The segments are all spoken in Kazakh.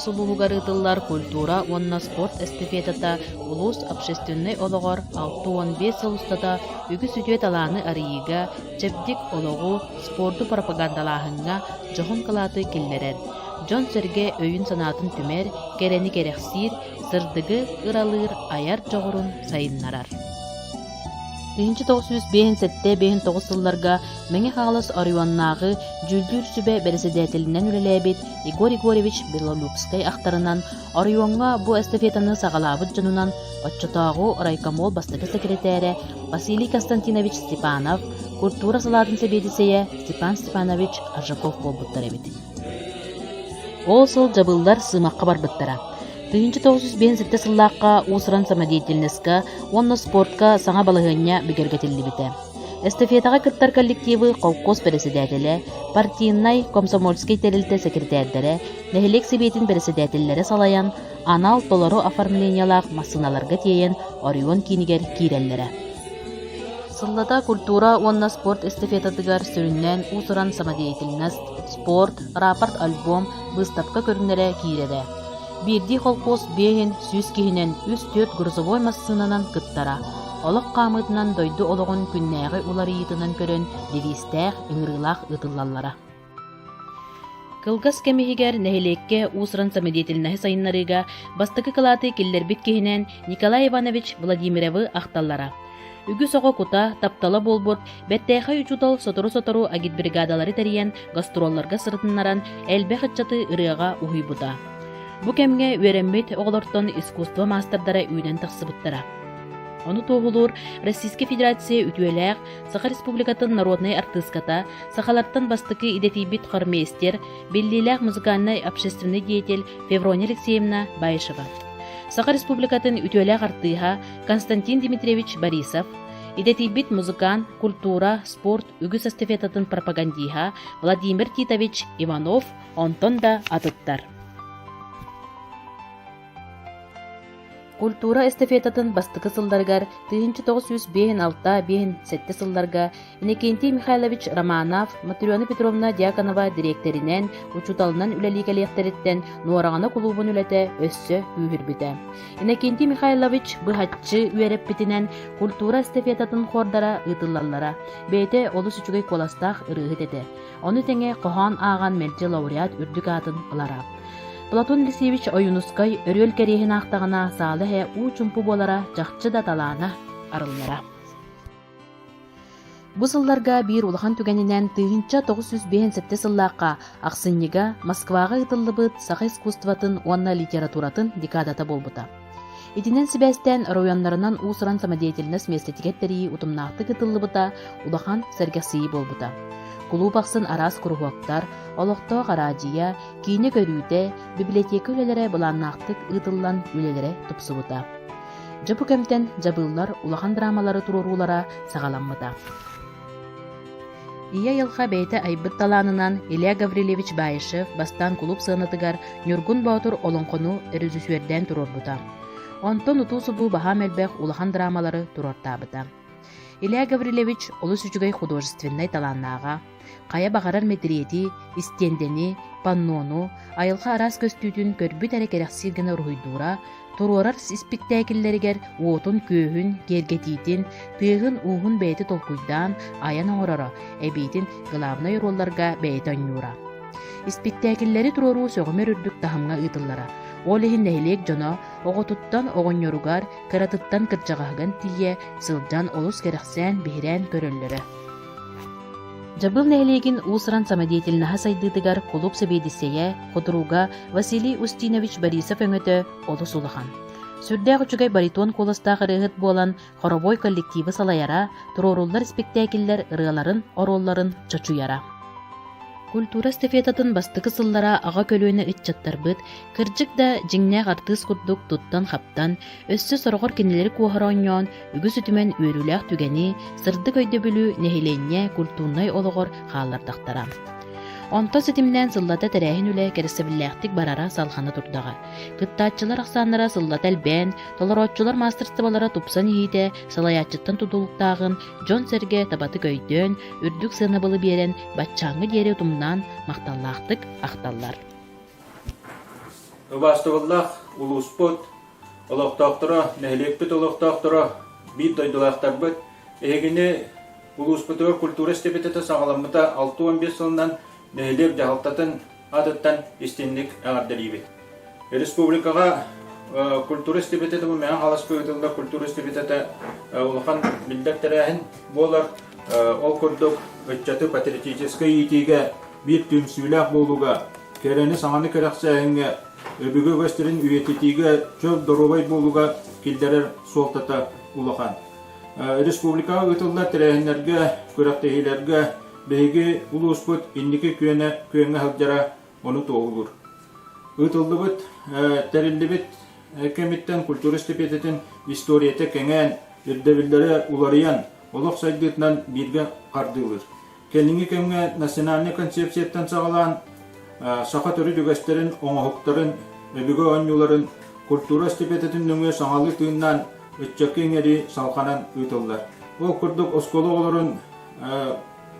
сулуугар культура уонна спорт эстафетата улус общественный ологор 6-15 сылустата үгүс үтүөт алааны арыйыга чепдик ологу спорту пропагандалаахынга жохон кылааты киллерер. Жон серге өйүн санаатын түмер, керени керексир, сырдыгы ыралыр аяр жоғырун сайыннарар. 1905-9 сылларга меңе хағалас арыуаннағы жүлдүр сүбе береседетелінен үлелебет Игорь Егорович Белолюбскай ақтарынан арыуанға бу эстафетаны сағалабыт жонунан отчотағу райкомол бастығы секретары Василий Константинович Степанов, культура салатын себедисея Степан Степанович Ажаков болбуттар эбит. Ол сыл жабылдар сымаққа барбыттара. 1907 сыллаққа усыран самодеятельностька, онно спортка саңа балығыня бігергетілі біті. Эстафетаға кыттар коллективы колхоз председателі, партийный комсомольский терилте секретардары, нәхелек себетін председателлері салаян, анал толору оформлениялақ масыналарға тейен орион кинигер киреллері. Сыллата культура онна спорт эстафетатыгар сүріннен усыран самодеятельность, спорт, рапорт альбом, выставка көрінері киреде. Бирди холкос бейін сүйіз кейінен үст-төт грузовой массынанан кыттара. Олық қамытынан дойду олығын күннәғі уларыйытынан көрін девистәқ үңірілақ ұтылаллара. Кылгас кемихигер нәхелекке усыран самодеятельнәхі сайынларыға бастықы кылаты келлербит кейінен Николай Иванович Владимировы ақталлара. Үгі соғы кута таптала болбут, бәттәйхай үчутал сотору агит бригадалары тәриян гастролларға сырытыннаран әлбә хытчаты ырыға ухуйбута. Бу кемге үөрэммит оҕолортон искусство мастerdара үйден тахсыбыттара. Ону тоғулур Российской Федерация үтүөлээх Саха Республикатын народный артистката, Сахалаттан бастыкы идетийбит хормейстер, беллилээх музыкальный общественный деятель Феврония Алексеевна Байшева. Саха Республикатын үтүөлээх артыха Константин Дмитриевич Борисов, идетийбит музыкан, культура, спорт үгүс эстафетатын пропагандиха Владимир Титович Иванов онтон да атыттар. Культура эстафетатын бастықы сылдаргар 1906-7 сылдарга Иннокентий Михайлович Романов, Матрёна Петровна Дьяконова директоринен учуталынан үлеликелиектериттен Нуарағана клубун үлете өссө үйірбіті. Иннокентий Михайлович быхатчы үйереппитинен культура эстафетатын хордара ытыллаллара, бейте олус үчүгей коластах ырыгыт эте. Оны теңе кохан аған мелче лауреат үрдүк атын ылара. Платон Алексеевич Оюнускай өрөл керехин ақтағына салы у чумпу болара жақчы да талаана арыллара. Бу сылларга бир улахан түгенинен 1907 сыллаққа ақсыннега Москваға ытыллыбыт саха искусстватын уанна литературатын декадата болбута. Итинен сибәстен районларынан усыран самодеятельность местетикеттери утумнақты ытыллыбыта улахан сәргәсии болбута. Клуб ақсын арас кургуактар, олоқто гаражия, кейіне көрүүте, библиотека үлелері бұланнақтық ытыллан үлелері тупсыбыта. Жапу кемтен жабыллар улахан драмалары турурулара сағаламмыта. Ия елха бейті айбыт таланынан Илья Гаврилевич Байышев бастан клуб сынытыгар Нюргун Баутур олонқону эрүзүсүерден турурбута. Онтон утусубу баха мелбек улахан драмалары турортабыта. Илья Гаврилевич олус үчүгай художественный таланнага, кая багарар медриети, истендени, паннону, айылха арас көстүүтүн көрбүт әрі керексиргені руйдура, турорар спектакеллеригер уотун көһүн, кергетитин, тыгын уһун бейти толкуйдан, аян оңорора, эбейтин главный ролларга бейти оннура. Спектакеллери турору сөғымер үрдүк тахымга ытыллара. Олехин нәйлек жона, оғытыттан оғыньоругар, кыратыттан кырчағағын тие, сылжан олус керексен бихирен көрөллөрі. Жабыл нәйлегин усыран самодеятельнаха сайдыдыгар клуб себедисея, хотуруга Василий Устинович Борисов өңөтө олус улахан. Сүрдәг үчүгай баритон колостағы рыгыт болан хоробой коллективы салаяра, туроруллар спектакеллер ырыаларын, оролларын чочуяра. Культура эстафетатын бастықы сыллара аға көлөөнө ытчаттарбыт, кырдьык да жиңнәг артыс курдук туттан хаптан, өссө сорогор кинелери куохароньон, үгүс үтүмен үөрүлээх түгени, сырдык өйдө бүлүү нехиленне культурнай ологор хааллардактара. Онто сетимнен сыллата тәрәһин үле керсебилләхтик барара салханы турдага. Кыттаатчылар аксаннара сыллата элбен, толоротчулар мастерстволара тупсан иһите, салаячыттан тудулуктаагын, Джон Серге табаты көйдөн, үрдүк сыныбылы берен, батчаңы диэри утумнан макталлаахтык ахталлар. Ubastığıllah ulusput oloqtaqtıra nehlekpit oloqtaqtıra bir doydulaqtarbıt egini ulusputu kultura stepetete sağlamıta 6-15 yılından nehlek jahaltatın adıttan istinlik ağardalibit. Respublikaga kultura stepetete bu meğen halas köyütülde kultura stepetete ulaqan milletterehin bolar ol kurduk ötçatı patriotiskay itiga bir tümsülak boluga kereni sağını keraksahinge öbügü gösterin üyetitiga çöl dorobay boluga kilderer soltata ulaqan. Respublikaga ıtılda terehinlerge, kuraktehilerge beygi ulusput inniki köyene hıljara onu toğulur. Itıldıbıt, terildibit kemitten kultura stepetetin istoriyete kengen irdevillere ularayan olaq saydıtından birge qardılır. Kendini kemge nasyonalni konsepsiyetten sağalan saqa törü dügesterin, oңohukların, öbüge onyuların kultura stepetetin nöngü sağalı tığından ötçakin eri salqanan ıtıllar. O kurduk oskolu oğulарын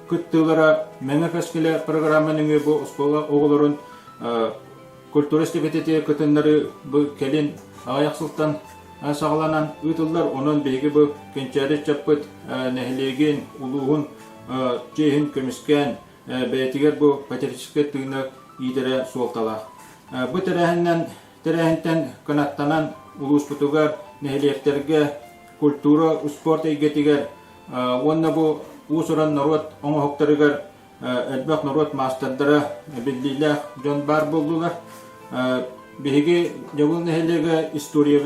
kıttığılara menge kaskele programmanın bu oskolu oğulарын kultura stepeteti kıtınları bu kelin ayaqsıltan sağlanan ıtıllar onun beygi bu kençeri çapıt nehlegin uluğun cehin kömüsken beytiger bu patriotik tığını idere soltala. Bu terehinden kanattanan ulusputugar nehlekterge kultura sport eygetiger onna bu usuran narot oңohuktarıgar elbaq narot masterdara billiler jon bar boldular. Bihigi jabul nehlege istoriya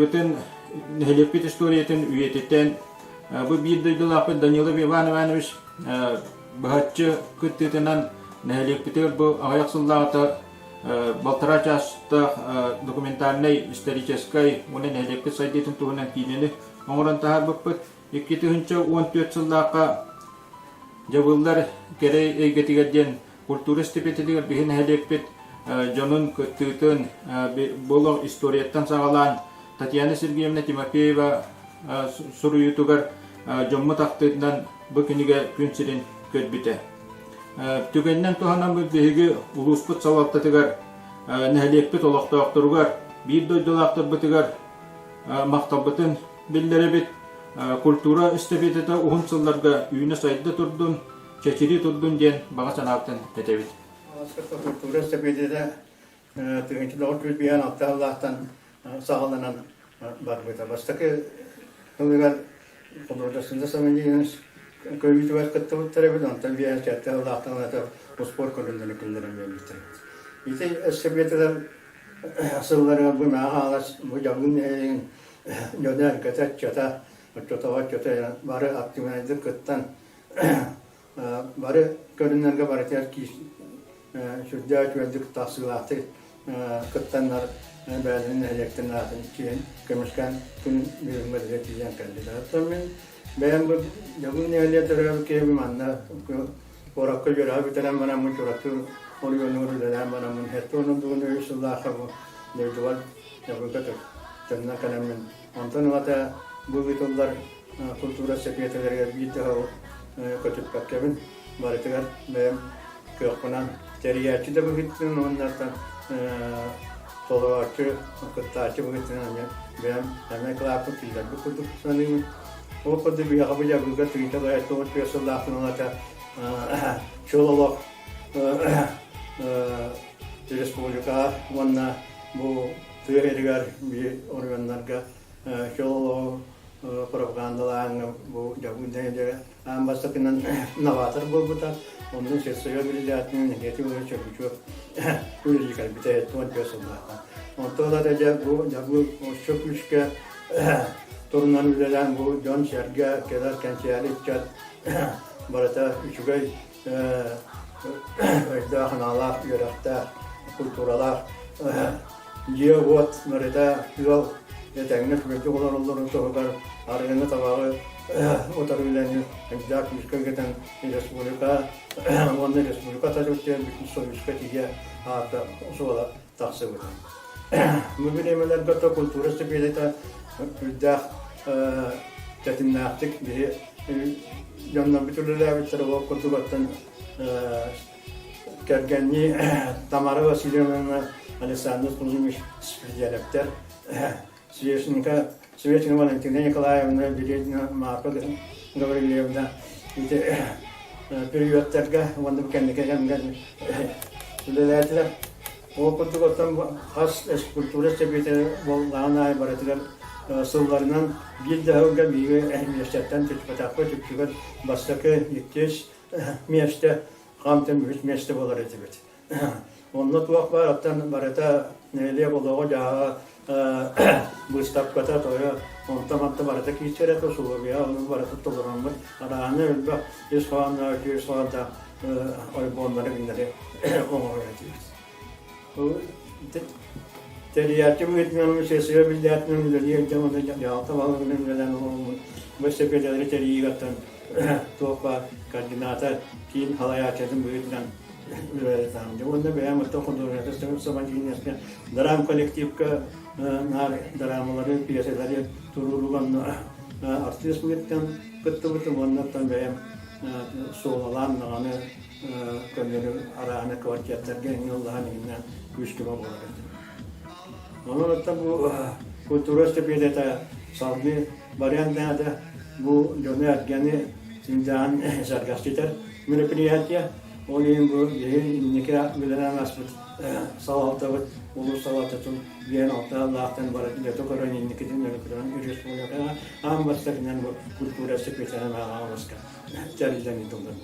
bütün nehlekpit istoriyatin üyetitten bu bir duyduğu Danilov Ivan Ivanoviç bahatçı kıttığından nehlekpitler bu ayaksıllağıta Baltarachasta dokumentarnay исторической onun nehlekpit saydiyetin tuğunan kilini oңoran tahar bakpıt 2014 yıllığa jabullar kere eygetigerden kultura stepetetiger bihin nehlekpit jonun kıttığın bolu istoriyattan sağalan Tatyana Sergeyevna Timofeyeva soruyutugar jommu taqtığından bu kinige künsirin kötbite. Tügenden tuhanan bu bihigi ulusput savaltatıgar nehlekpit olaqtaqtırgar bir doydulaqtırbytıgar maqtabıtın billere bit kultura istepetete uhunsıllarga üyüne sayda turdun çeçiri turdun den bağa sanaqtın etebit. Askırta kultura istepetete tügünçü doğru bir yan Allah'tan sağlanan barbeta. Bastaki Hılgar Kodrodasında samanyeniz köylü var kattı tarafı ondan bir yer çattı Allah'tan da spor kulübünün kullanılan vermiştir. İşte sebepler asılları bu mahalas bu yabun yönden kaçak çata barı aktiviteler kattan barı görünenler barı ki şurada çözdük tahsilatı kattanlar ben elektrikten ki kemişken tüm bir medret diyen kandidat. Ben bu yabun nihayetleri ki bir manda orakı göre bir tane bana mı çorakı oluyor nuru da bana mı hatta onunduğunu inşallah bu devlet yabun katır. Tanrı kanamen ondan vata bu bitollar kultura sepiyetleri bir daha kaçıp bakayım. Barıtlar ben kökünden teriyatçı da bu gittin onlardan Solovaçı, kıttaçı bu gittin ben hemen klapı kilder bu kurduk sanırım. O kadar bir yapıcı bu kadar Twitter gayet doğru piyasalar sonunda şololog Respublika vanna bu tüyerigar bir organlarga şololog propagandalarını bu jabunde ambasakinan navatar bu da onun sesleri biliyatının negatif olarak çok ülkeler bir de tuan piyasalar. Ondan da bu çok müşke torunların bilen bu John Serga kadar kentsel içat barata üçügay da hanalar yaratı kulturalar Jiyot mereka yol yetenekli bir olan soğuklar arasında tabağı otarılanı ajak müşkülden Respublika onun Respublika taşıtıyor bir sonuçta diye hatta sola tahsil ediyor. Mübinlemeler kata kultura sepiyete üddah tetimnaktik bir yandan bir türlü bir tarafı kulturatan Kergenli Tamara Vasilyevna Alexander Kuzmich специалистер. Светлана Валентина Николаевна Беледина Марка Гаврилевна. Это периодтерга, он кандидат Лелятля. Опыты готам хас культура себете болғаны баратылар сылларынан билдәһүгә биге әһмияттән тәҗрибәтәкә төпчүгә бастакы иттеш меште гамтын бүт меште булар иде бит. Онны туак бар аттан барата неле булыгы жа бустапката тоя онтаматта барата кичере то сулубия оны барата толган бар. Араны үлбә исфана исфана ой боннары биндәре оңгырайды. Teriyatçı bu etmiyorum, sesiyle bildi etmiyorum, diye camada yağta bağlıyorum, neden olmalı. Bu sepedeleri teriyi gatan, topa, kardinata, kiin halaya açadım bu etmen, böyle tanımcı. Onda beğenmedi, okunduğunu yatıştırıp sabancı yine dram kolektifka, dramaları, piyasaları, turuluğun artist bu etken, kıttı bütün onlardan beğen, soğulan, könülü arağına kıvarkiyatlar, gelin Allah'ın elinden güçlüme olarak. Onun için bu kültürel sepetete salgı variantlarda bu dönem gene zindan sargastiter merepiyatya olayın bu yeni nikah bilenen aspet salavat ulusalatın bir nokta Allah'tan barakıyla tokaran nikahın merepiyatın ücret olarak ambassadörün bu kültürel sepetene ağırlıska tercihten itulur.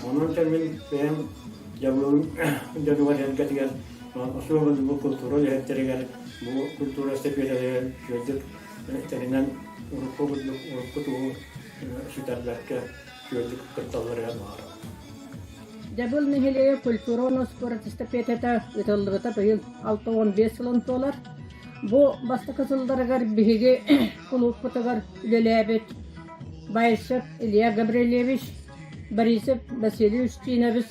Onun için ben yavrum dönüyor elbette Osmanlı bu kültürel yerlere bu kültürel sepeteler gördük. Terinden Urup'u süterlerke gördük kırtalları var. Jabul nihile kültürel sepetete ıtıldığı bayıl 6-15 yılın dolar. Bu bastı kızıldarıgar bihige kuluk pıtıgar ilelebet Bayşep İlya Gabrielevich Borisov Vasiliy Ustinevich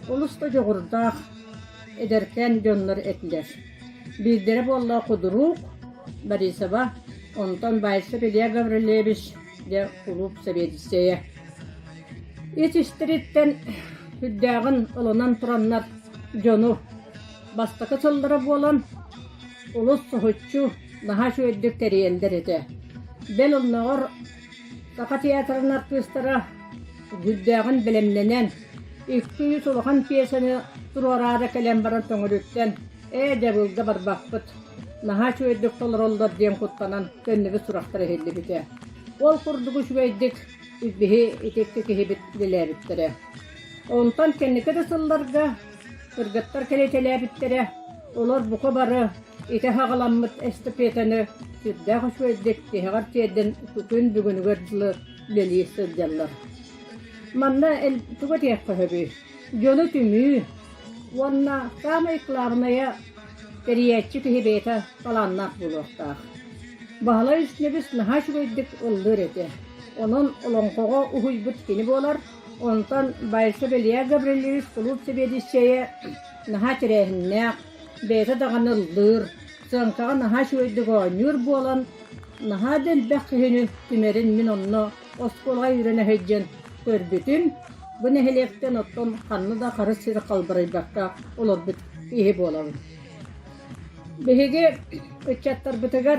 ulusta joğurdağ ederken gönler ettiler. Bildirip Allah kuduruk Borisov'a ondan Bayşep İlya Gabrielevich de kulüp sebediseye. Yetiştiritten hüddağın ılınan turanlar jonu bastakı çıldırıp olan ulus suhutçu daha şu eddikleri elder ede. Bel onlar Saka tiyatrın artistlara hüddağın bilimlenen 200 olakan piyesini turarada kalem baran toңurütten Jabulga barbaqpıt naha şu eddik tolar oldur diyen kutlanan könlüğü suraktara helli bite. Ol kurdugu şu eddik üzbihi etekti hebit dileriptere. Ondan kendike de sıllarga kırgıttar keletelebittere olar bu kabarı ite hağalanmıt estipetini Südde hoşu eddik teğar tiyedden tükün bugün gördüler leliyi sırcalar. Manna el tuğa tiyakka hebi. Jonu tümü wanna kama iklağınaya teriyatçı tihibeta kalannak buluqtaq. Bahla üstüne biz naha şu eddik oldur ete. Onun olonkoğa uhuybut kini bolar. Ondan Bayşep İlya Gabrielevich kulüp sebedisçeye naha tirehinnak beta dağanıldır. Sankağa naha şu eddik oynur bolan naha del beqihini tümerin min onno oskola yürene hecen körbütün. Bu nehelekten otton kanlı da karı siri kalbaraybakka olur bit iyi bolan. Behege öçattar bitegar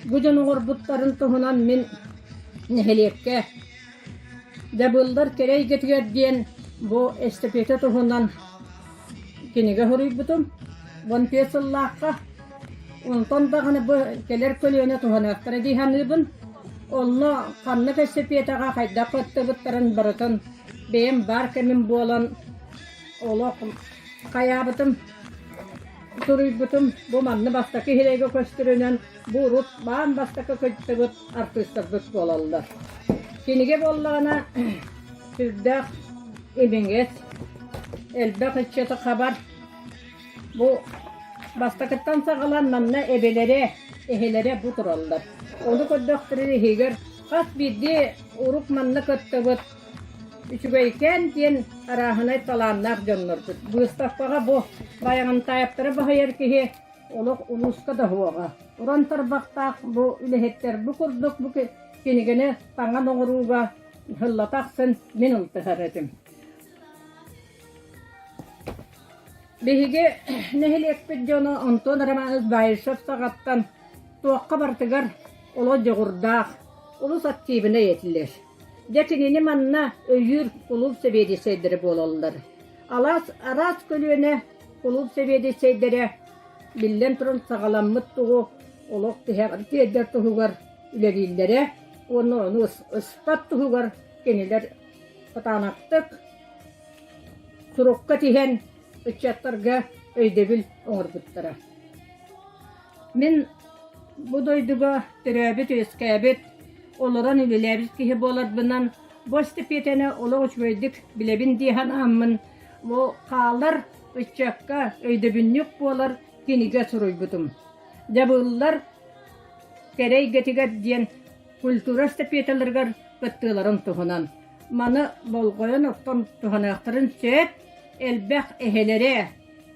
Gucan orbutların tohunan min nehelekke Jabullar kerey getiger diyen bu estepete tohunan kinige horuybutum. Bon piyasallaqqa ondan da hani bu keler kölüyene tohanaktara dihanibun. Onunla kanlı estepetega kayda kottabıtların baratan benim bar kemin bolan olaq kayabıtım turuybutum. Bu manlı bastaki hilege köstürünen bu rut bağın bastaki köstürüt artistlik bolallar. Kinige bollana sürdaq eminget elbaq içeti haber bu bastakıttan sağalan manna ebelere ehelere bu turallar. Onu koddoktırı higer kas biddi uruk manna köttöbüt üçügeyken diyen arahına talanlar jönlördü. Bu istafpaga bu bayanın tayaptırı bahayar kihi oluk uluska da huaga. Uran tarbaqtaq bu ülehetler bu kurduk bu kinigene pangan oğruga hıllataksın min ultıhar edim. Биһиге нехилиэкпит дьону Антон Романович Байышев саҕаттан туохха бартыгар оло жоҕурдаах, улус активына етилер. Дьякинини манна өйүр улуп себедисейдери болаллар. Арас көлүөнэ улуп себедисейдери биллен туран саҕаламмыт тугу олох тиһэҕэр тиэддер туһугар үлэлииллэре, onu ыспат туһугар кенилер патанактык сурукка тиһэн ычаттарга өйдөбүл оҥорбуттара. Мен бу дойдуга төрөбүт өскәбит олоран үлеләбит киһи боларбынан босты петене олоғ үчбөйдүк билебин диһан аммын. Бу каалар ычакка өйдөбүннүк болар кениге суруйбутум. Жабыллар керей гетигер диен культура степетелергер кыттыларын туһунан. Маны болгойон оттон туһанактарын сөп элбэх эхелере,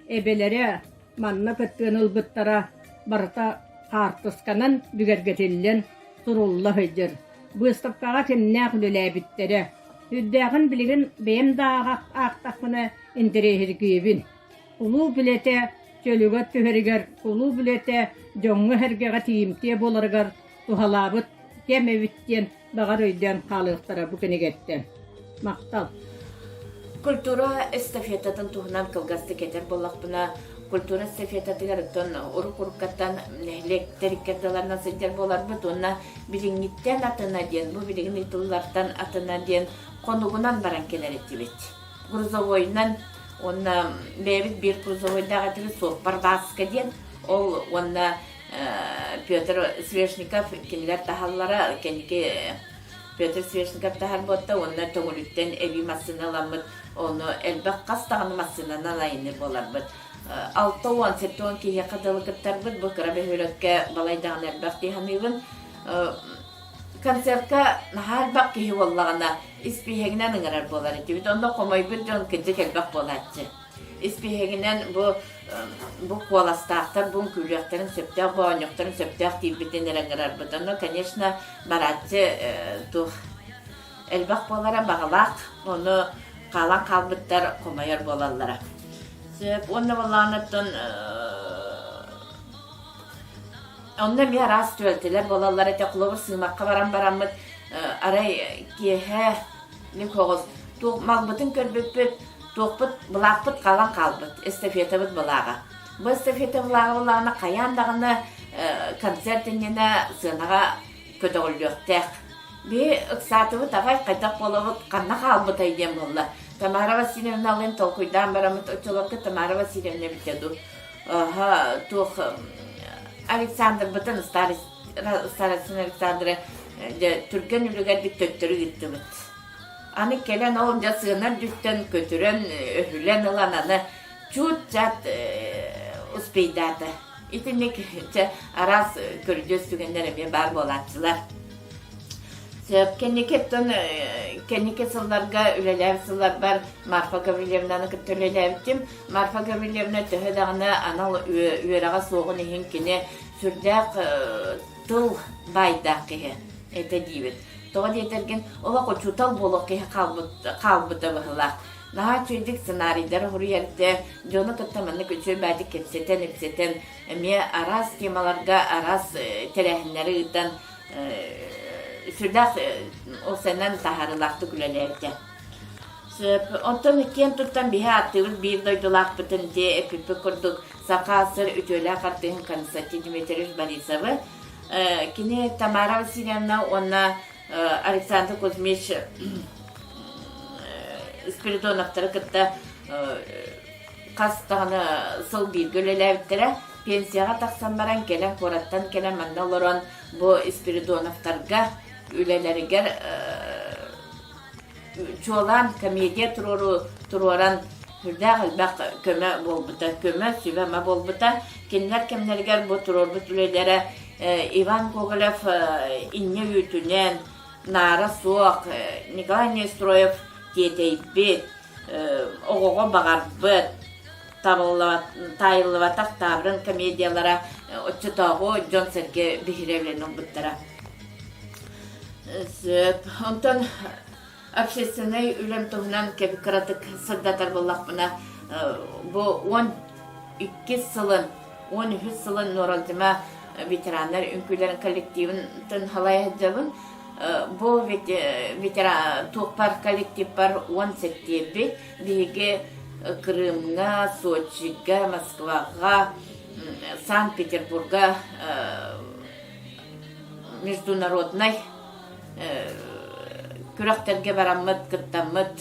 эбелере манна кыттыын ылбыттара барыта картысканан дүгергетиллен сурулла høйдер. Быстапкага кемнäк үлеләбиттере. Үддәгын билигин бем дага актакмына интерехиргибин. Улуу билете чөлүгө төһөригер, улуу билете жоңго хергеге тиимтие боларгар тухалабыт кемебиттен багар өйдөн калыктара бу кенегеттен. Мактал. Культура эстафетатын туһунан кылгасты кетер боллакпына культура эстафетатыгар уруккаттан лектериккердаларна сендер боларбыт онна билиңиттен атына ден бу билиңитуллардан атына ден конугунан баран келер этибит. Грузовойнан онна бебит бир грузовойдага тиги соппар баска ден ол онна Петр Свешников кинилер тахаллара кеники Петр Свешников тахар ботта онна тоңулуттен эви массыналамыт onu elbek kastağını masınana layını bolarбыт. 6-10 kiye kadalıkıttarбыт bu kıra behörökke balaydağın elbek dihanıbın. Konsertka nahal bak kiye vallağına ispiheginen ıngırar bolar etibit. Onda komay bir jon kıcık elbek bolatçı. İspiheginen bu kolastağıttar, bu küllüyakların söptağ, bu anyokların söptağ tibittenler ıngırarbıt. Onda, конечно, baratçı elbek bolara bağlaq, onu kalan kalbıtlar komayar bolallara. Onda bolanıttın onda bir aras tölteler bolallara tekulubur sığmakka baran aray kihe ne koğuz tuğ malbıtın körbüt tuğbıt bulakbıt kalan kalbıt estafetabıt bulağa. Bu estafeta bulağına kayan dağına konsertinine sığınağa kötü oluyor tek. Bir ıksatıbıt ağay kaytak bolabıt kanna kalbıt aydem bolla. Tamara Vasilyevna alın tolkuydan baramıt öçolakı Tamara Vasilyevna bitedu. Tuğ Aleksandr bıtın starasın Aleksandr'a Türk'ün ülügerdik töktürü gitti bıt. Anı kelen olunca sığınar düktün kötüren öhülen olan anı çut çat uspeydatı. İtinik aras körücüz tügenlere bir bar bolatçılar. Kendike sıllarga ülelev sıllar var. Marfa Gavrilyevna'nı kütülelevdim. Marfa Gavrilyevna tühedağına anal üyerağa soğun ihinkine sürdek tıl baydak kihe. Ete diyvet. Toğa yetergen ola koçutal bolok kihe kalbıda bıhılak. Naha çöydük senariyler huriyette jonu kıttamanı küçüğü bәді ketseten eme aras temalarga aras telehinleri ıdan Sürdaq o senden taharılaktı gülelerde. Ondan iken tuttan bihe attığımız bir doydulak bütün diye epipi kurduk. Sakasır ütüyle kartığın kanısatı Dimitriy Borisov'ı. Kine Tamara Vasilyevna ona Aleksandr Kuzmich Spiridonov'tara kıtta kastağını sıl bir gülelevdire. Pensiyaga taksan baran gelen korattan gelen mandaların bu Spiridonov'targa üleleriger çoğulan komediya tururan hürda gılbaq köme bolbuta, köme süveme bolbuta kemlerger bu tururbut ülelere Ivan Gogolev inne yütünen Nara Soğuk, Nikolay Nestroyev diyeteybet oğuğa bağarbıt tayılıvatak tavrın komediyalara Oçutağı John Sergey Bihirevlerin buttara. Ondan общественный ülem tuğunan kebi karatık sırdatar bollak buna bu 12 sılın 13 sılın Noraldıma veteranlar ünkülerin kollektivin tın halayacağın bu veteran tohpar kollektiv var 17 bir Kırım'a, Soçi'ga, Moskva'ga, Санкт-Петербурга международный күрәктерге бараммыт, кыттаммыт,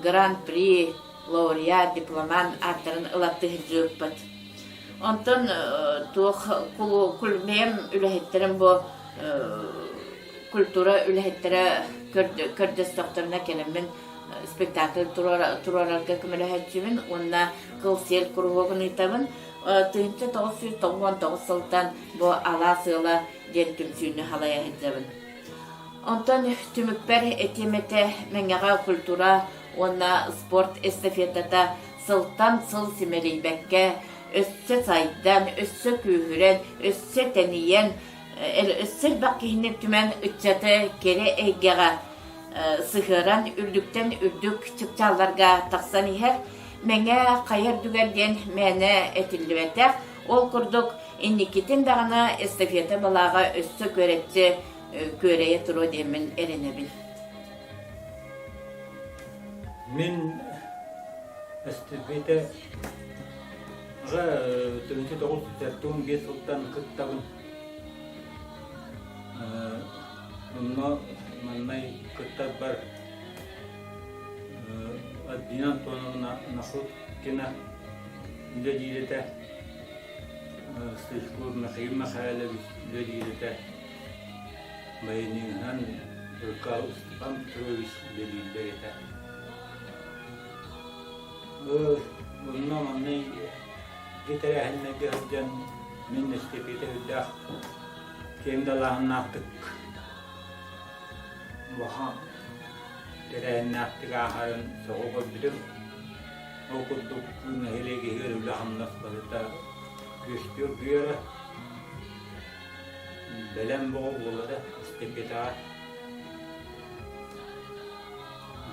гран-при, лауреат, дипломан артарын ылатты жүкпіт. Онтон тух күлмем үләхеттерім бу культура үләхеттері көрдіс докторына келемін спектакль турарарга көмөлөһөчүмүн, онна кылсел кургогун итабын. Тыынча 999 сылтан бу ала сыла ден түмсүүнү халая хеджабын. Онтон түмүкпер этемете меңага культура, онна спорт эстафетата сылтан сыл симерейбекке өссө сайдан, өссө күүһүрен, өссө тениен, өссө баккиһине түмэн ыччаты кере эйгега сыхыран үрдүктен үрдүк чыпчалларга таксан ихер меңе кайыр дүгерден мәне этилбетер ол курдук инникитин дагана эстафета балага өссө көретчи көрeye туру демин эренебин. Мен эстафета га 1995 жылдан кыттабын. Маннай кыттар бар аддинан тонуна нахут кена дедилете стишкур нахим махале дедилете байнинан рукал стам тровис дедилете онна маннай гитара ханнеге хаджан мен эстепете дах кемдалахнактык Ваха тереннактыга харын соғуға білім оқыдық күн хелеге хелуді хамнастарыта көстер күйері бәлем боғы болады істепетаға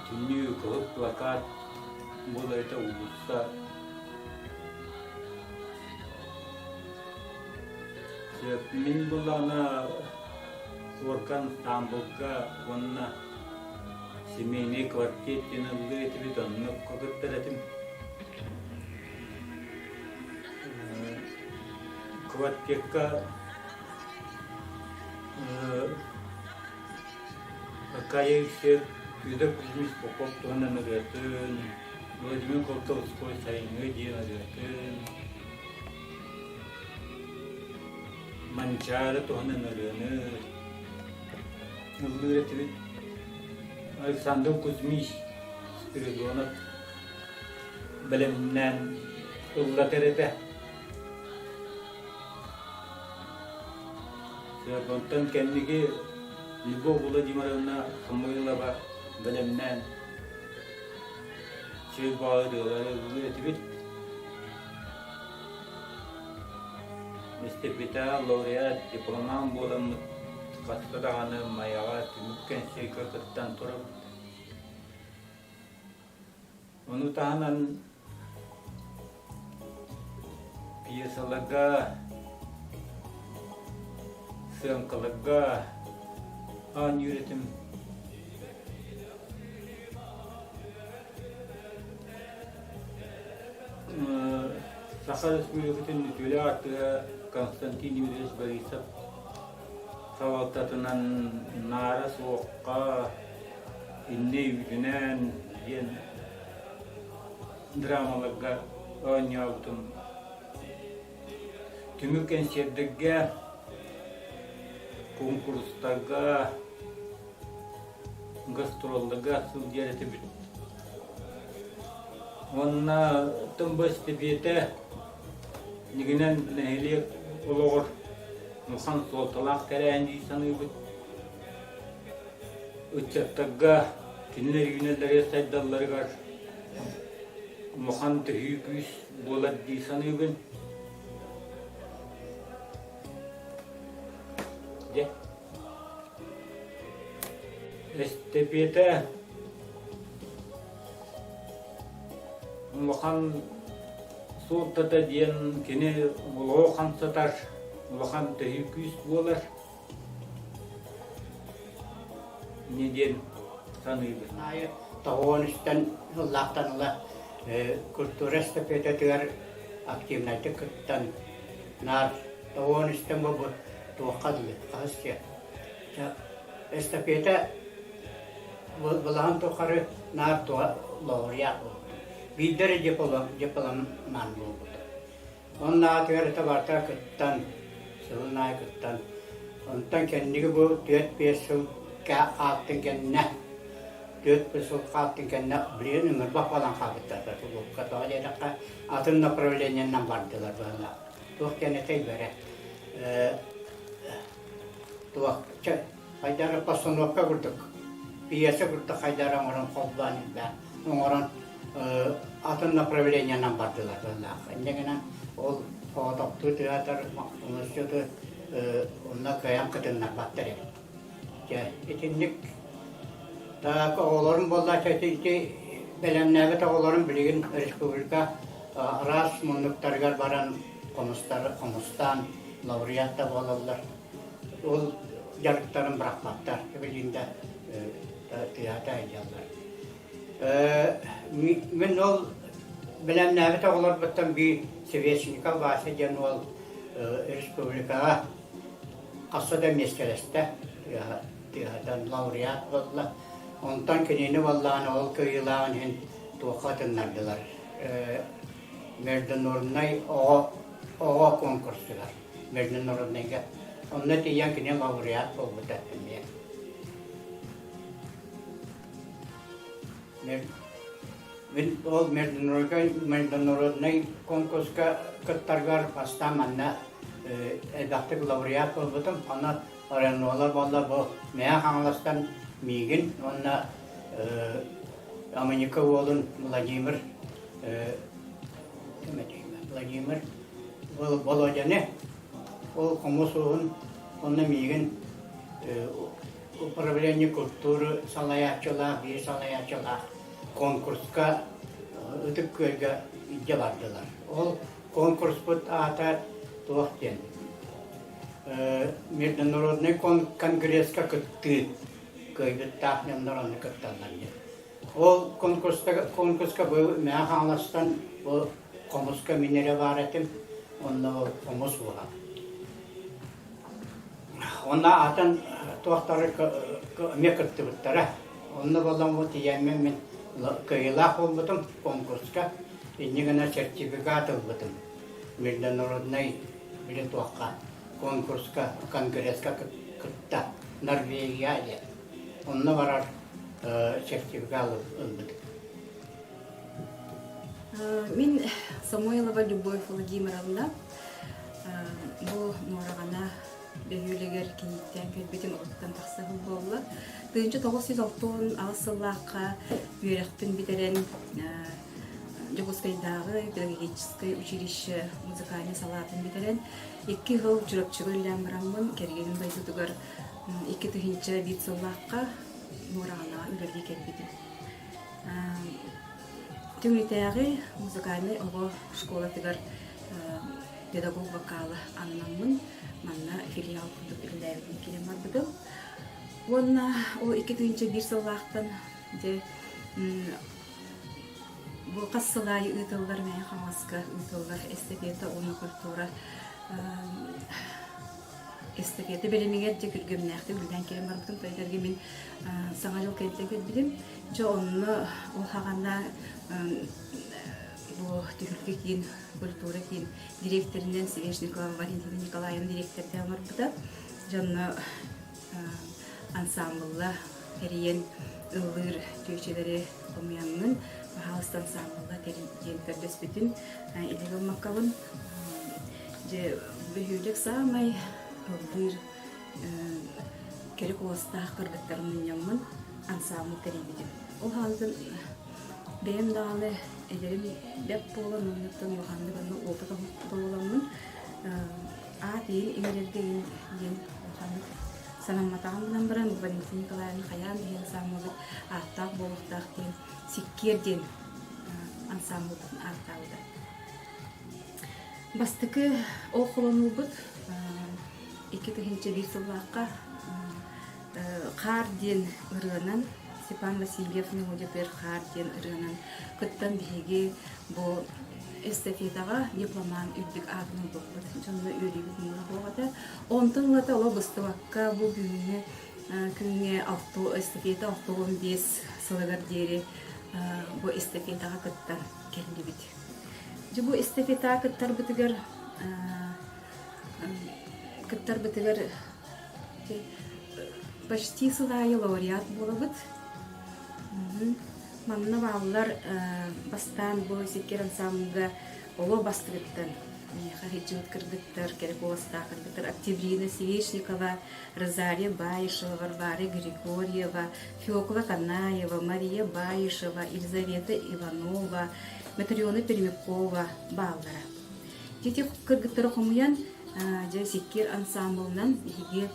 түнні күгіп плакат болайта ұлыста мен бұлана Оркан Стамбулга, онна семейный квартиртен ылгы тонны когыттаратым. Квартирка кайыксер үйдө күзмис покоп туганан ыгатын, өзүмөн колтовской сайынгы диен ыгатын. Манчары туганан ыганы Ылгыретибит Александр Кузьмич Спиридонов білімнен ыллатерете. Онтан кәндіге Любовь Владимировна Самойлова білімнен сөз бағыдылары ылгыретибит. Эстафета лауреат дипломан боламыт. Кастадағаны маяға түміккен шейкі кыттан тұрып. Оны тағынан пьесаларға, съемкаларға ан үйретім. Саха Республикатын үтілі артыға Константин Юрьевич Борисов Савалтатынан нары соққа инне үйдінен ен драмаларға ойнауытым. Түмікен сердіге, конкурстарға, гастролдыға сылдереті біт. Онна тұмбасты беті негінен нәхелек олығыр. Мухан солталақ тәрәнді саны бұд. Үтчаттаға түнлер үйнелері сайдалары ғар. Мухан түхүй күйіс болад дей саны бұд. Эстепеті улахан суолтата диэн кини улохан сатар улахан төхүкүс болар. Не диэн саныйбыз. Найы тоғоныстан ұллақтаныла культура эстафетатығар активнайды күттан нар тоғоныстан бұл туаққадылы қағыстия. Эстафета бұлаған тоқары нар туа лауреат болды. Биддері жепаламан болды. Онна атығар табарта күттан, сылынай күттан. Онтан кәндігі бұл 4-5 жыл аттың кәніне 4-5 жыл аттың кәніне білген өмір бақпалан қабыттар. Қатуға дедіққа атын направлениянан бардылар бұғына. Туақ кәнетей бәрі. Туақ қайдары постановка күрдік. Пьеса күрдік қайдары оңырын қолбанын бән. Оңырын атын направлениянан бардылар бұғына. Әндегінен ол қоғатақты театр, университеті онна көян қытыннан баттыр еді. Етіндік тағы оғыларын болда чәтейті бәлемнәгі тағыларын білеген республика рас мұндықтарғар баран қомыстан лауреатта болалар. Ол жарықтарын бірақпаттар, білінде театр айдалар. Мен ол бәлемнәгі тағылар бұттан бей Свечника басы ден ол республикаға қасыда мескелесті. Театрдан лауреат болла. Онтан кенені болланы ол көйілағын хен туақатыннардылар. Мерден орыннай оға конкурстылар. Мерден орыннайға. Онна тиян кене лауреат болу тәттім мен. Ол мерден орыннай конкурска күттарғар баста манна әдақтық лауреат болбытым. Ана Оранолар болла бұл мәя қаңластан мейгін, онна Америка олын Владимир Володяне, ол қомыс оғын, онна мейгін управление культуры салаячылар, бей салаячылар конкурсқа үтік көрге жабардылар. Ол конкурс бұд ата туақтен. Международный конгресска күтті көйбіт тақнем народный күтталар. Ол конкурска бұл мәя қаңластан бұл қомысқа минере бар етім, онна ол қомыс болған. Онна атын туақтары ме күтті бұттара. Онна болан бұл тиемен мен көйлақ ол бұтым конкурска, енігіна сертификат ол бұтым. Международный білі туаққа. Конкурска, конгресска күтті Норвегия. Онна барар сертификат ұлбыды. Мен Самойлова Любовь Владимировна. Бұл норағана бәйөлегер кенеттен көлбетін ұлттан тақсағыл болы. 1906 ағысылаққа үйерекпін бітірен Жогоскайдағы педагогическое училище музыкальный салатын бітірен 2 жыл жүріпчігі үллән бұрамын кергенін байдудығыр 2 түхінші бит соллаққа норағана үрерге келбеді. Түңлетәғі музыкальный оғы школатығыр педагог вокалы анынамын манна филиал күндік үлләйін келем арбыдым. Онна ол 2 түхінші бір соллақтан бұл қассылай ұйтылдар мәйін қамасқа ұйтылдар эстафета, оны культура эстафета белемегер де күргемнәқті үлден келем барбытым. Тойдерге мен саңа жыл кәйттен көтбілім. Жо онны ол қағанда бұл түгілге кейін, культура кейін директоринен Свешникова Валентина Николаевна директорды амарбыда. Жонны ансамблы әрейен ылыр түйшелері қомиянның Махалыстан самылда терен көрдөс бүтін илегіл маққабын бүйілік самай ылыр керек оғыстағы қырғыттарының ямын ансамыл терен бітін. Ол халдың бәйім дағалы әдерім бәп болан ұнықтың оғанды ғанды опыта боламын. Дейін еңерердейін оғанды санаматағын бұдан бірін Валентин Николаевна қаян дейін самылды ақтақ болықтақ дейін Сиккерден ансамбльдын артабыда. Бастыкы оқыланылбыт 2001 сыллаққа қар ден ырынан Степан Васильев Мелодипер қар ден ырынан күттан биге бұл эстафетаға дипломан үрдік ағының бұқпыт. Жонны өребет мұны болғада. Онтын ғата ола бұстываққа бұл күнге эстафета 6-15 сылығыр дері бұл эстафетаға күттан кәлді біт. Бұл эстафетаға күттар бітігер почти сылайы лауреат болабыт. Манна балалар бастан бұл секер ансамбльга оло бастырыттан. Хариджут кыргыттар, Керекоста кыргыттар, Октябрина Свечникова, Розария Баишева, Варвара Григорьева, Фёкла Канаева, Мария Баишева, Елизавета Иванова, Матриона Пермякова, балалара. Тети кыргыттар окумуян секер ансамбльнан иге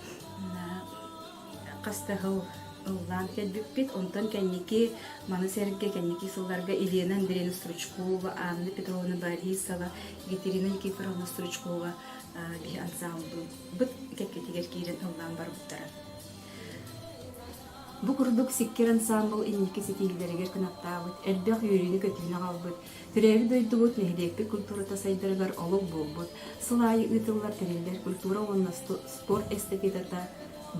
кастагыл Улан кәлбіппет, онтан кәнеке, маны сәрінке кәнеке сылларға Елена Андреевна Стручкова, Анна Петровна Борисова, Екатерина Никифоровна Стручкова бі ансамбль. Бұт кәпкетегер кейрен ұлан бар бұттара. Бұ күрдік секкер ансамбль инеке сетейлерігер кінақтабыт, әлбәқ үйрені көтіліне қалбыт. Түрәві дойды бұт, нәхедекпе культура тасайдырғар олық бол бұт. Сылайы ұйтылар тәрелер культура онна спорт эстафетата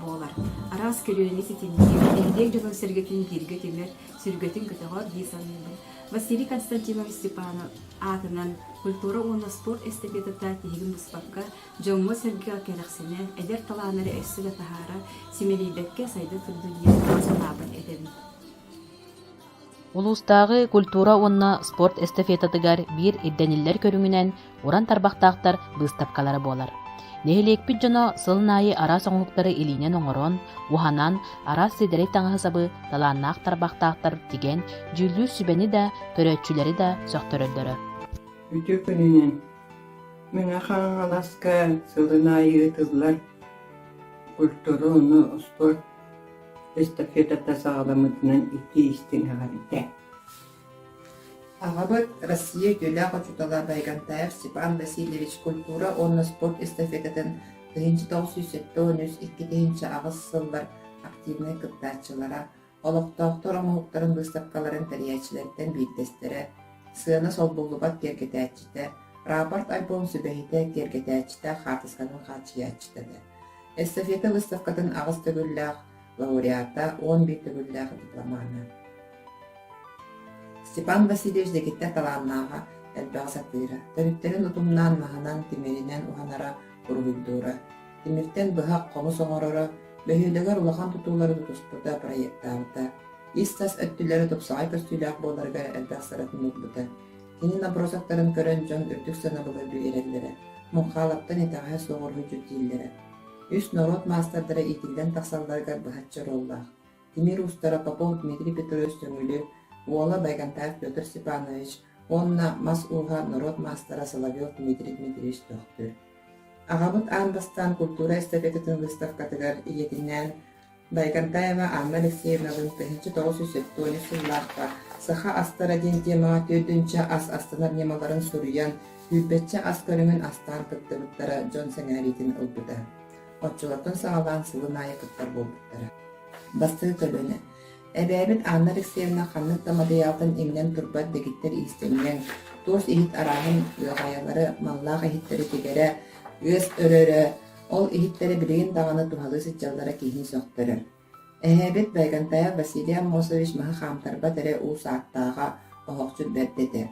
болар. Арас көрөне сетенген, әйдек жолын сәргетін дерге темер, сүргетін көтіғар дейсанымен. Василий Константинович Степанов атынан культура онна спорт эстафетата тегін бұспаққа жомы сәрге кәріқсіне, әдер таланары әсігі тахара, семелейбәкке сайды күрділер санабын әдебін. Улустағы культура онна спорт эстафетатыгар бир иддениллер көрүңүнен уран тарбақтақтар быстапкалары болар. Нехилекпит жоно сылнайы ара соңлуктары илинен оңорон, уханан ара седерей таңасабы таланнақ тарбақтақтар тиген жүллүү сүбени да төрөтчүлери да сөктөрөлдөрө. Үтө күнүнен мына хаңаласка сылнайы тыллар культура оны спорт эстафетата сағаламытынан икки истин ағабите. Ағабыт Россия көлі қочутала Байгантаев Степан Васильевич культура онна спорт эстафетатын 1970-2 ағыз сыллар активный кыттачылара, олықтауқтар омуқтарын выставкаларын тәриячилерден бейттестері, сыны сол болубат кергетәчіті, рапорт альбом сүбәйті кергетәчіті хатысканын қачиячітеді. Эстафета выставкатын ағыз төгілләқ лауреата 11 төгілләқ дипломаны. Степан Васильевич дегетте таланнаға әлбәғ сатыра. Тәбіттерін ұтымнан мағанан тимерінен ұғанара құрғылдура. Тимиртен бұхақ қомы соңырыра, бөхілдігер ұлақан тұтулары тұтыспыда проекттағыда. Истас өттілері тұпсағай көстүйләқ боларға әлбәғ саратын ұлбыда. Кені набросақтарын көрін жон үрдік сана бұлар бүйерелері. Мұнқалаптан етағай соғырғы жүттейлері. Үс народ мастардары итілден тақсалдарғар бұхатчар оллақ. Тимир ұстара Попов Дмитрий Петрович Төңілі, Уола Байгантаев Петр Степанович, онна мас уға народ мастара Соловьев Дмитрий Дмитриевич тоқтыр. Ағабыт анбастан культура эстафетатын выставкатыгар иетинен Байгантаева Анна Алексеевнадың 1970 сыллаққа саха астара ден тема төдінші ас астанар немаларын сұруян үлбетчі ас көріңін астан кыттыбыттара Джон Сәңәритін ұлбыда. Отчылатын сағалан сылын айы кыттар болбыттара. Басты төлөне. Әбәбіт Анна Алексеевна қаннық тамадыялтын емнен тұрбат дегіттер истемнен, тос ихит арағын ұйғаялары маллақ ихиттері тегері, өз өрөрі, ол ихиттері білеген дағаны тухалы сетчалдара кейін соқтырыр. Әбәбіт Байгантаев Василий Амосович маға қамтарбат әрі ұс аттаға оғықчыт бәрдеді.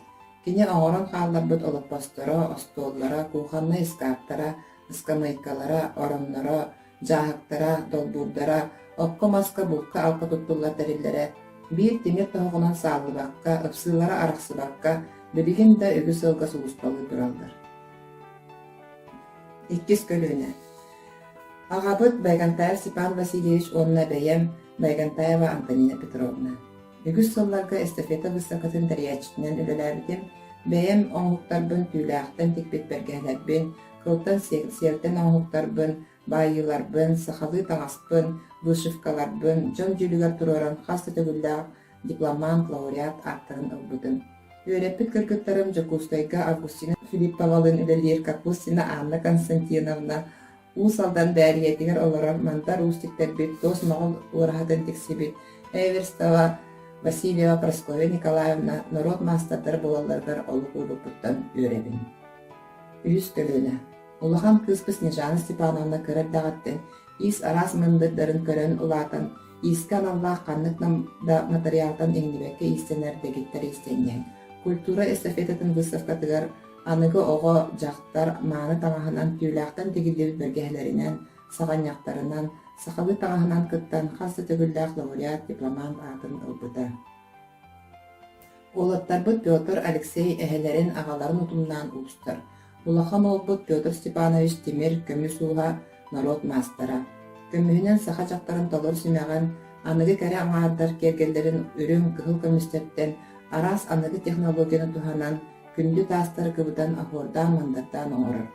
Кене оңырын қалдарбыт олып бастыра, остоллара, куханны искаптара, ыскамайкалара, ороннара, жағықтара, долбурдара, Окко маска булка алка туттулар тәрелләре, бир тимер тоғынан сағылыбаққа, ыпсылара арақсыбаққа, білген да үгі сылға суғыспалы тұралдар. Иккес көліне. Ағабыт Байгантаев Степан Васильевич онна бәйем Байгантаева Антонина Петровна. Үгі сылларға эстафета высақатын тәриячітінен үліләрбітім, бәйем оңлықтарбын түйләқтен текпет бәргәләрбін, кылтан сертен оңлықтарбын, байыларбын, сахалы таңаспын, вышивкаларбын, жон жүлігер тұроран қасты төгілләғ дипломант, лауреат аттығын ұлбыдын. Üörepit kırkıtlarım Jakustayga Avgustina Filippavalın üleliyer Kapustina Anna Konstantinovna Usaldan bäriyetiger olarak mantar ustikler bit dos mağıl uğrahadan tiksibit Everstava Vasilyeva Praskovya Nikolaevna narod mastardar bolallargar oluk uluputtan üörebin. Üst kölüne. Ulahan kızpı Snejana Stepanovna kırıp dağıttın. İs aras mındırların körön ulatan. İskan Allah kanlık da materyaldan eğnibekke istener degitler istenyen. Kultura estafetetin vısıfkatıgar anıgı oğu jaqtar mağını tağahınan tüylaqtan tegildebi bölgehlerinden, sağanyaqtarından, sakalı tağahınan kıttan xası tögüllaq laureat diploman atın ılbıda. Olattar Pyotr Alexey ehelerin ağaların utumdan ulustar. Ulahan olbut Pyotr Stepanovich Timir kömü suha narod mastara. Kömühünen saha jaqtарын dolor sümeğen anıgı kere ağarдар kergellerin ürün kıhıl kömüstetten aras anıgı teknologiyаны tuhanan kündü tastar kıbıdan ahordan mandardan oğurur.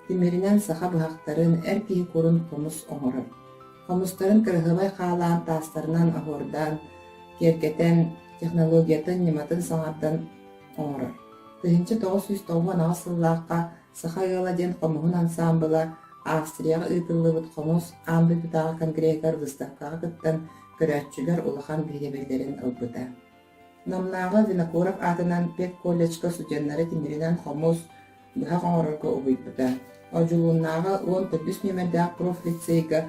Timirinen saha bıhaqtарын erkihi kurun komus oğurur. Komusların kırıhıbay xağılan tastarından ahordan kergeten teknologiyatın nimatın sanatdan oğurur. 1990 sıllıqqa saha yıladен komuhun ansambıla Австрияға ытыллыбыт комус амбы битаға конгрегар выставкаға кыттан көрәтчүлер улахан бейребелерин ылбыта. Намнағы Винокуров атынан пек колледжка студенттары тимиринен комус быха қоңырырға убыйбыта. Ожулуннағы 14 нөмірдәқ профлицейга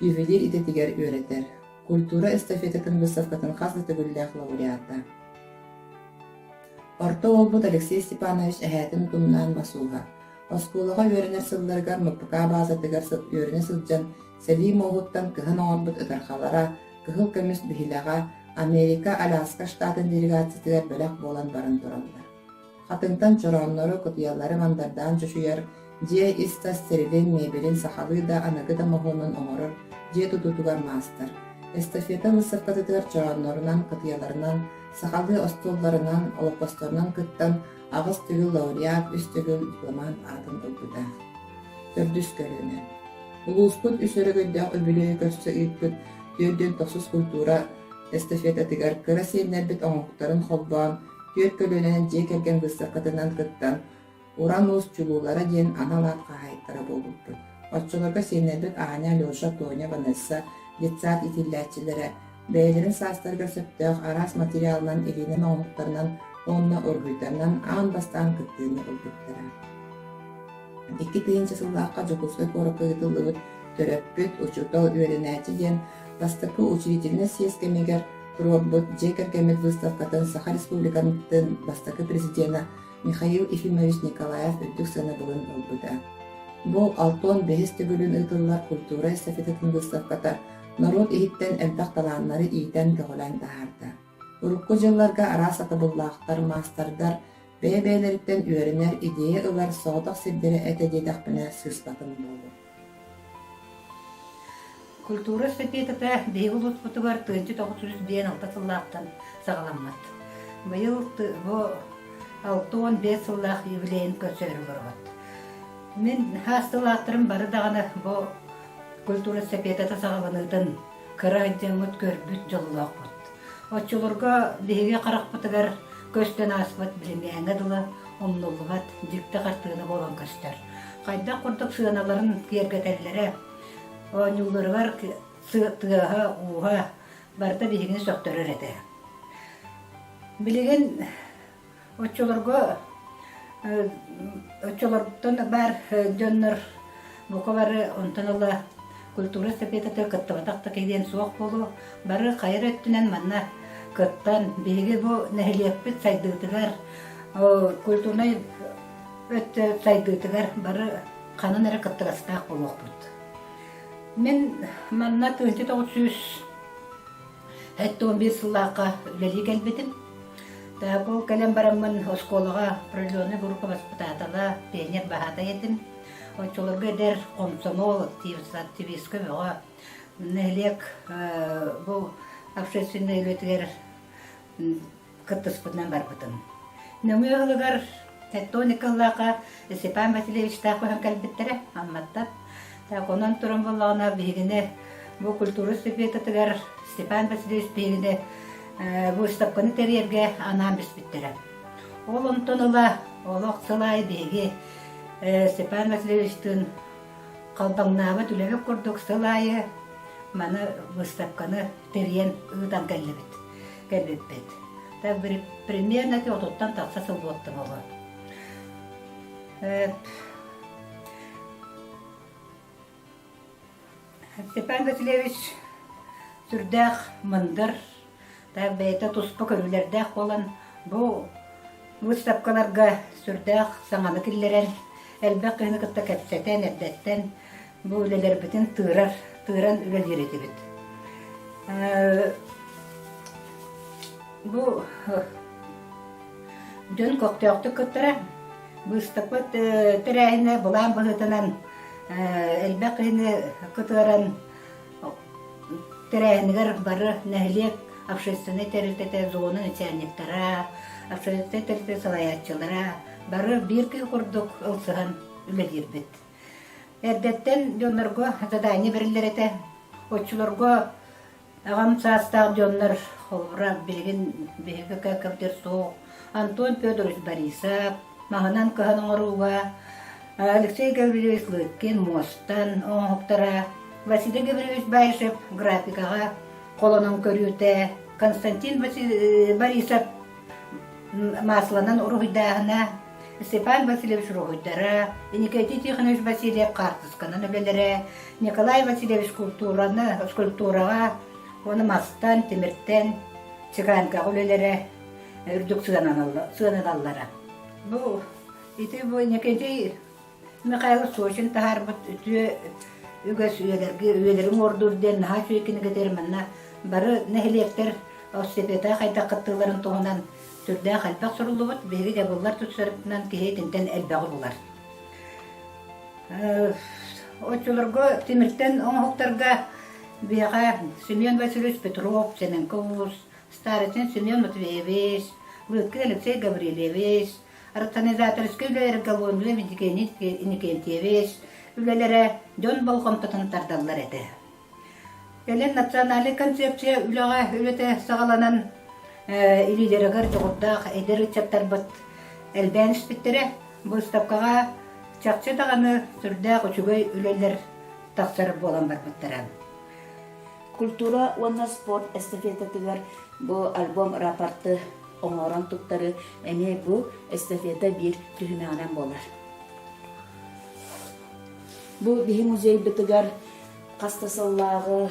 ювелир идетигер өретер. Культура эстафетатын выставкатын қазды гүлләқ лауреата. Орта олбут Алексей Степанович әхәтін тумнан басуға. Оскулаға өрінер сылларгар мұппықа базатыгар өрінер сылжан Селим оғыттан кыһын оңорбут ытархалара, кыһыл көміс бихилаға Америка-Аляска штатын делегациятыгар бөләк болан барын тураллар. Хатынтан чороннору кутуялары мандардан жошуяр, дие истас серилен мебелин сахалы да анагы да моғонун оңорор, дие тутутугар мастар. Эстафета высыркатыгар чороннорунан кутуяларынан, сахалы остолларынан, олопосторунан кыттан Ağız tügül laureat, üst tügül diplomant атын ылбыта. Төрдүс көрүнө. Улуспут үсөрө гөйдәк өбүлөй көрсө ыйппыт, түйөдөн тосус культура эстафета тигар кыра сейнербит оңоқтарын холбаан, түйөт көлөнен жие келген выставкатынан кыттан, уран уус чулуулара диен аналаат кахайттара болуппут. Отчолорга сейнербит Аня, Лёша, Тоня, Ванесса, детсаат итилләчиләре, бәйлерин састарга сөптөк арас материалынан илинен оңоқтарынан онна оргуйтарынан аан бастаан кыттыыны ылбыттара. 2 сыллааққа жокуска коракыытылыбыт төрөппүт учутал үөренээчи диэн бастапы учредительный съездкемигер турорбут жекеркемит выставкатын Саха Республиканытын бастакы президента Михаил Ефимович Николаев өттүк саны былын ылбыта. Бұл алтон бехис түгүлүн ытыллар культура эстафетатын выставката народ ихиттен элбак талааннары иитен көгөлэн тахарда. Урукку жылларга арас атабыллаахтар мастардар бәйбәйлеріттен үөрінер идея ылар соғдақ сирдері әтәдейдақпына сыспатын болу. Культура эстафетата дейгул утпутугар 1906 сыллаақтан сағаламмат. Байыл бу 6-5 сыллаақ юбилейін көсөрі бұрғат. Мен хастылаақтырым бары дағаны бу культура эстафетата сағаланытын кыра жамыт көрбүт жолулақ бұд. Отчуларга биһиге каракпытыгар көстен аспыт билемеңе дылы омнуллубат дикте картыны болан көстер. Кайда курдук сыаналарын киергетеллере онюларыгар сыатыга уга барта биһигини сөктөрөр эте. Билеген отчуларга отчулардан бар жоннор букавары онтанала культура эстафетата кыттыбатакта кейден суок болу бары кайыр өттүнен манна кыттан биги бу нехилеппит сайдыытыгар культурный өттө сайдыытыгар бары канын эре кыттыгастаак болуокпут. Мен манна 1911 сыллаакка үлели келбетим. Бул келем бараммын осколага определенный группа воспитателя пионер бахата етим. Очолорга дер комсомол активистка бага нелек бу общественный өтөгөр кыттыспытынан барбытын. Нөмөгөлөр тектоникаллака Степан Васильевич такы келбеттере амматтап. Так онан туран боллагына бигине бу культура эстафетатыгар Степан Васильевич бигине бу штабканы терьерге анам биспиттере. Ол онтоныла олық сылай беги Степан Васильевичтің қалбаңнабы түлебек көрдік сылайы маны выставканы терен ұйдан кәлбеппет. Так примерно ототтан тақса сыл боттым оғы. Степан Васильевич сүрдәқ мындыр, так бәйті тұспы көрілердәқ болан, бұл выставкаларға сүрдәқ саңаны кіллерен, әлбәқ қиыны кітті кәпсәтен, әбдәттен, бұл өлелер бітін тыран өлел ереті біт. Бұл жөн көқтеоқты күттірі, выставка тірәйіні бұлан бұғытынан әлбәқ қиыны күттірін тірәйінігер бары нәхілек общественный территория зоны начальниктара, общественный территория салаятчылара, бары бир күй құрдық ұлсыған үлелер бит. Әрдеттен жонларға задайны берілер еті, отчыларға ағам састағы жонлар қолыра білген бейгі кәкімдер соқ, Антон Федорович Борисов, мағынан кығының ұруға, Алексей Гаврилович Лыткин Мостан оңықтара, Василий Гаврилович Байшев графикаға қолының көрюті, Константин Борисов масланан ұрғыдағына, Степан Васильевич ұрғыдара, Никита Тихонович Васильев қартысқанын өлелері, Николай Васильевич скульптураға, оны мастан, темірттен, чыганға өлелері, үрдік сығаналары. Бұл, Никита Михаил Сочин тағар бұт үті үгәс үелерін ордурден наға шүйекіні кетермінна бары нәхілектер остепета қайта қыттыларын тоғынан түрді қалпақ сұрылы бұт бейгі жабылар тұтсарыпынан кейтінден әлбәғі бұлар. Отчыларға темірттен оңықтарға бейға Семен Васильевич Петров, Семенковус, Старецин Семен Матвеевич, Лыткин Алексей Гаврилевич, организаторский үлелер Галуынлы Никентьевич, үлелері жон болғымтытын тардалар еді. Әлен национальный концепция үліға үлеті сағаланан илилерігір жоғырдақ әйдер үтсептар бұт әлбән іспеттері бұл стапқаға чақчы тағаны сүрдәқ үчігөй үлелер тақсырып болан бар бұттаран. Культура онна спорт эстафетатыгар бұл альбом рапорты оңоран туттары әме бұл эстафета бір түхімәғынан болар. Бұл бігі музей бітігар қастасыллағы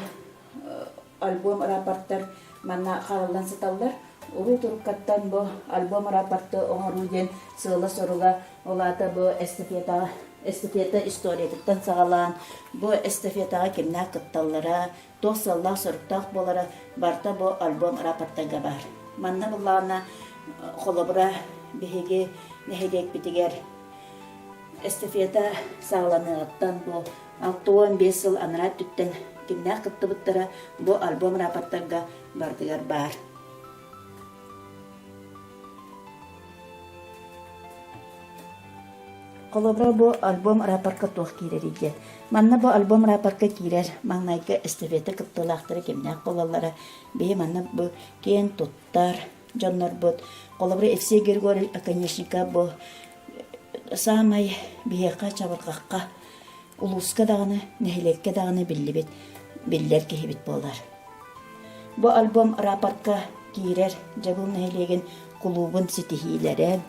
альбом рапорттар манна қаралдан саталдар. Оғы тұрыққаттан бұл альбом рапорты оңыруден сығылы соруға олаты бұл эстафета историятықтан сағалан. Бұл эстафетаға кемнә қытталлара, тоқсаллақ сұрықтақ болары барта бұл альбом рапорттаға бар. Манна бұллағына қолыбыра бігі нәхедек бітігер эстафета сағаланығаттан бұл 6-15 жыл анырат түттен кемнә қытты бұттара бұл альбом рапорттарға бардығар бар. Қолыбыра бұл альбом рапортқа тоқ керер еді. Манна бұл альбом рапортқа керер маңнайғы эстафета қыттылақтыры кемнәк болалары. Бей манна бұл кен тұттар, жонлар бұд. Қолыбыра Евсей Григорий Оконечника бұл самай бейеқа чабырқаққа улуска дағыны, нәхилекке дағыны биллер кехебет болар. Бұл альбом рапортқа керер жабыл нәхилеген клубын ситихилері,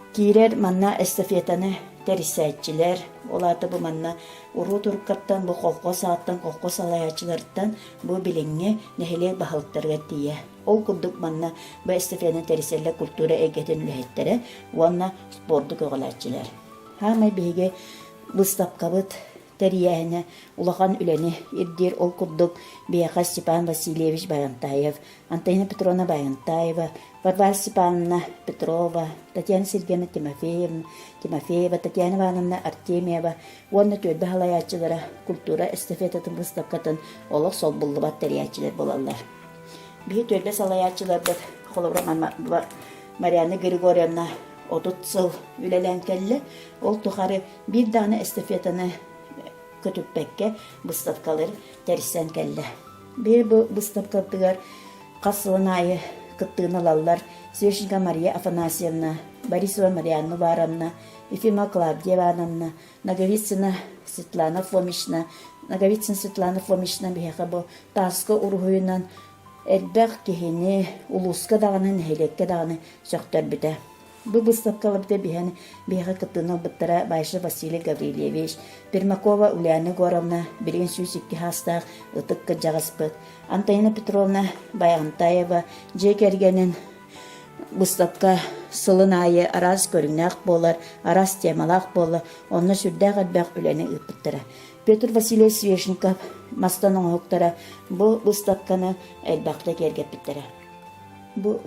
Кирер манна эстафетаны тәрисәтчілер, олаты бұл манна ұру тұрқаттан, бұл қолқос аттан, қолқос алаячылардан бұл біліңе нәхилек бағылықтарға тие. Ол күрдік манна бұл эстафетаны тәрисәлі культура әгетін үләйттері, уанна спорды көғылатчылар. Хамай бейге бұстапқабыт тәрияхіне улахан үләні ердер ол күрдік бейға Степан Васильевич Баянтаев, Антонина Петровна Баянтаева, Варвара Степановна Петрова, Татьяна Сергеевна Тимофеева, Татьяна Ивановна Артемьева, онна төлбі халаячылары культура эстафетатын бұстапқатын олық сол бұлды баттариячылар болалар. Бейі төлбі салаячылар бір қолыбыра Марияна Григорьевна 30 жыл үлелен кәлі, ол тұқары бір дағыны эстафетаны көтіппәкке бұстапқалар тәрістен кәлі. Бір бұстапқалдығар қасылын айы кыттыны лаллар Свешенко Мария Афанасьевна, Борисова Мария Нуваровна, Ефима Клавдия Ивановна, Наговицына Светлана Фомична, бихака бу таска ургуйнан элбэх кихини улуска даганы хелекке даганы сөктөр бүтэ. Бу выставкаларда биха кыттыны быттара Байша Василий Гаврилевич, Пермакова Ульяна Горовна, Берин Сюсикки хастах ытыкка жагаспыт, Антонина Петровна Баянтаева, Жекергенин выставка сылын айы арас көрүнәк болар, арас темалак болар, онны сүрдәк әлбәк үләне ыппыттыра. Петр Васильевич Свешников мастаның оқтара бұл выставканы әлбәқті кергеп біттірі. Бұл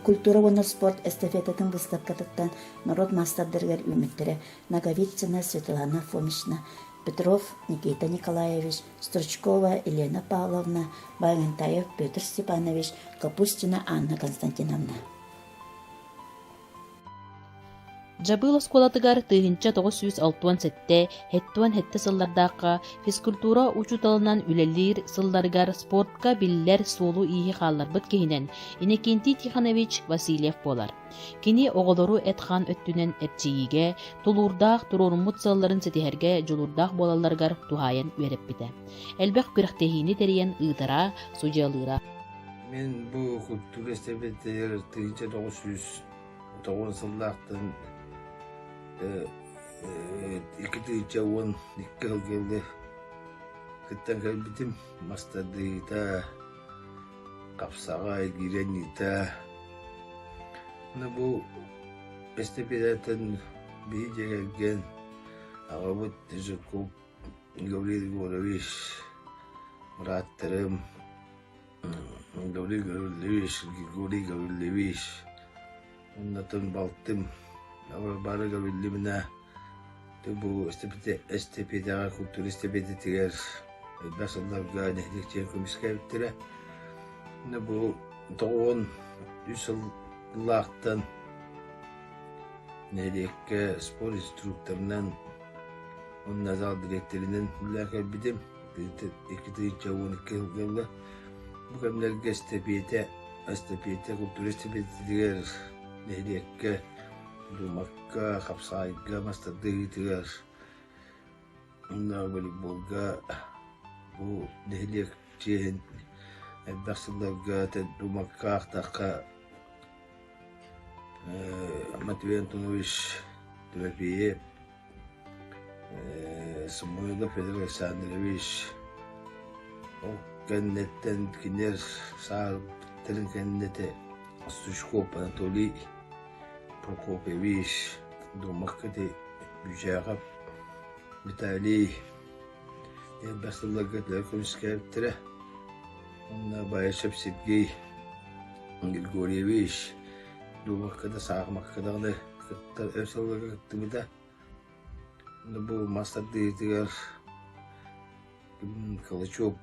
культура оны спорт эстафетатын выставкатыттан народ мастардыргар үміттірі Наговицына Светлана Фомична, Петров Никита Николаевич, Стручкова Елена Павловна, Баянтаев Петр Степанович, Капустина Анна Константиновна. Жабыл осколатыгар тыгынча 967 хеттуан хетте сыллардаққа физкультура учуталынан үлелер сылларгар спортка биллер солу ийи халларбыт кейінен Иннокентий Тихонович Васильев болар. Кини оғолору этхан өттүнен этчигиге, тулурдақ турурмут сылларын сетихерге жолурдақ болаларгар тухайын вереп бите. Элбек пирақтехини терен ыытара, сужалыра. Мен bu культура эстафеталар тыгынча 909 сыллақтан икки он икки жыл келди. Кыттан келбитим мастардыйта, капсагай, киренита. Бу эстафетатын бии жегерген Агабыт Жеков, Гаврилий Григорьевич, Мураттарым, Гаврилий Гаврилевич, Оннатын Балтым, Бары Гаврилимна, бу эстафетага культура эстафететигер басыларга нехдектен көмүскәбиттире. Бу 9 жыллактан нехдекке спорт инструкторунан онна зал директорунан билерге бидим 2-12 жылда бу кемлерге эстафета культура эстафететигер нехдекке Думакка, Хапсайга, Мастардыйтыгар, волейболга, бу нехлек чейин, бақсыларга, Думакка, Ахтақа, Матвей Антонович Тимофеев, Самуилов Федор Александрович, кеннеттен кинер саар телин кеннете Стручков Анатолий Прокопьевич, Думаккати Бюджагап, Виталий, Басыларга көмүскәбиттире. Онна Баяшев Сергей Григорьевич, Думаккада саагмаккадагы кыттар өсөлгө кыттымыда. Бу мастардыйтыгар Калачев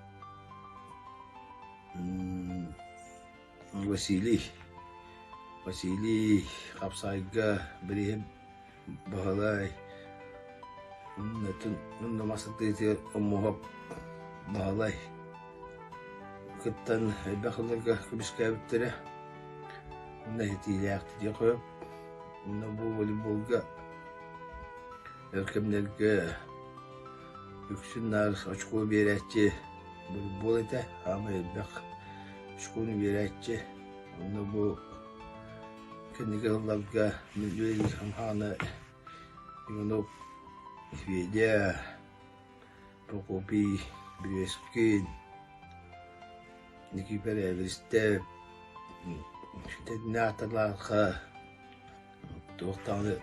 Василий Хапсайга Брем Бахалай Нунна мастардыйтыгар Омухап Бахалай кыттан бахаларга көмүскәбиттире. Онна хетилякты жакып, онна бу волейболга эркемлерге үксүннар очко берәтче волейбол эте, ама элбек очкону берәтче. Онна бу кеннигаларга Медведь Хамхана Иванов Федя Прокопий Брескин Никипер Эверистеп Шететнатарларга тоқтаны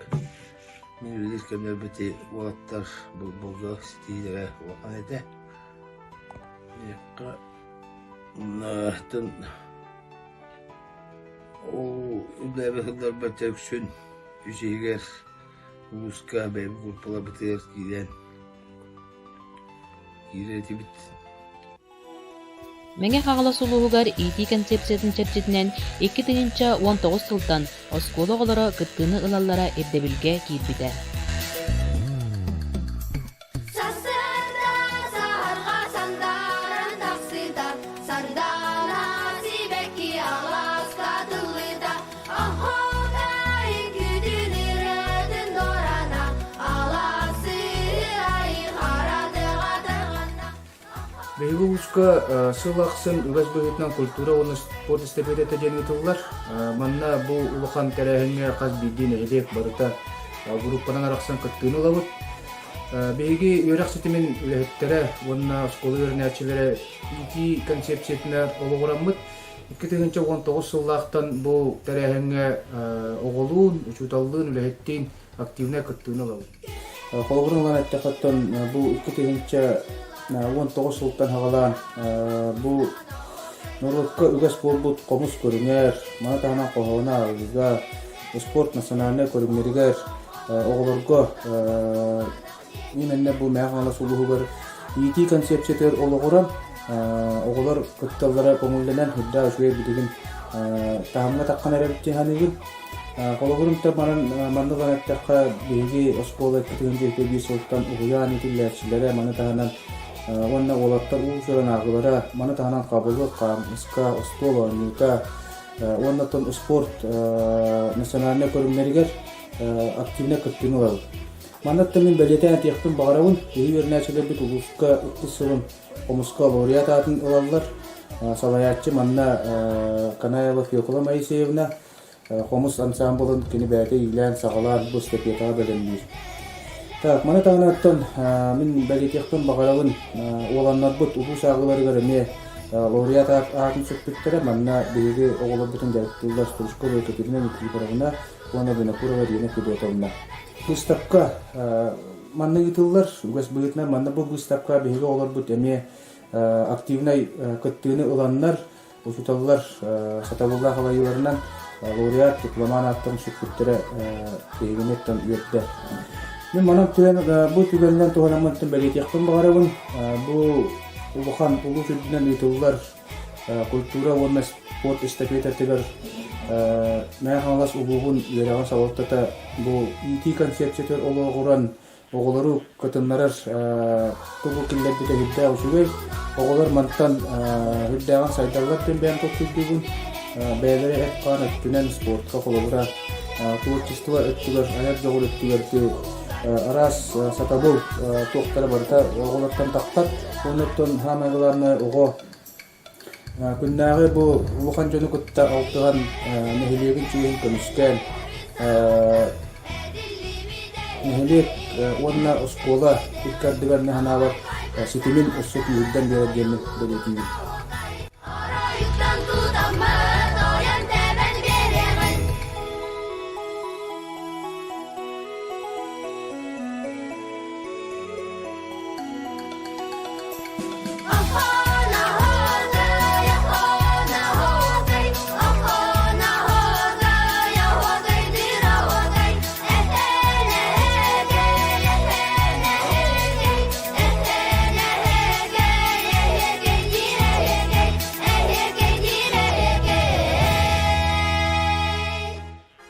Медведь кемлер бите уаттар болга стилere оған ете. Якка нахтын Үдәбәһләр бәтәксүн үҗегәр улуска бәйб группалар битәр кирән. Кирәти бит. Меңе хагала сулуугар ити концепциятын чепчетинен 2019 жылдан оскологолора кыттыны ылаллара эрдебилге кийбите. Sardana, Sibeki, Alaska, Бейгі ұсқа сылақсын үгәс бөгетінен культура оны спорт істепедеті женітілдер. Манна бұл ұлықан тәрәхінге қаз бейден әлек барыта группадан арақсан күттіні лавыт. Бейгі үйрек сетімен үләхеттері, онына сколы өрнәтшілері екі концепциятына олығырамыд. 2019 сыллақтан бұл тәрәхінге оғылуын, ұчуталуын үләхеттен активна күттіні лавыт. Қолғырын олан әттіқаттан бұл 2019 сылттан хағалан бұл Нұрлыққа үгәс болбут комус көріңер, мана тағынан қоғауына алыға, спорт национальный көріңерігер, оғылырға мененне бұл мәғанала сұлығы бар. Екі концепциятер олығырам, оғылар күтталдара көңілденен хүдда үшуе білігін тағымға таққан әрәбіттен ханығын. Қолығырымтар мандылған әттіққа бейге осколы күтігінде көбей сылттан ұғыян етілі мана тағынан Онна олаттар ұлшыран ағылара, маны тағынан қабылы қам, ұска, ұстола, нюта, оннатын спорт национальный көрімлерігер активна күттіні олады. Мандатты мен бәлетен әтияқтың бағарауын, егі өрнәчілер біт ұлысқа үтті сылын қомысқа лауреат атын ұлалылар. Салаятчы манна Канаева Феокула Моисеевна қомыс ансамблын кені бәті илән сағалар бұл степетаға бәлемдейір. Так, мана тағынаттан мен бәлетияқтың бағарауын оланнар бұт ұлыс ағылары көріне лауреат атын сөкпеттері манна бейгі оғылы бұтын дәріптілдер Стручкова Екатерина Николаевна оны Винокурова дейіне көді оталына. Гүстапқа манна етілдер, үгәс бұйытна манна бұл гүстапқа бейгі оғылар бұт әме активнай көттігіні ұланнар, ұсуталылар сатабылға қалайыларынан лауреат дипломан аттың сөкпеттері бейгінеттен үйетті. Мен манам бұл түгелінен туғанамынтын бәлетияқтың бағарауын, бұл ұлыған ұлы жүдінен өйтілдер культура орны спорт эстафетатығыр мәғанлас ұлығын ераған сауаттата бұл екі концепциятер олығыран оғылару көтінларар тұғы кілдер біте хүдді аусугай оғылар манттан хүддіған сайдарлар тен бәйін тоқ күлдігін бәйлері әтқан өттінен спортқа қолығыра творчество өттігір, аяқ жоғыл өттігірді арас сатабыл тоқтары барда оғылаттан тақтар, онырттан хамайғыларны оғы күннағы бұл ұлыған жөні күтті алтыған нәхелегін чүйін көміскен нәхелек онына ұскола үткардығар нәхана бар сетімен ұсып үйірден бердені бөлетейін.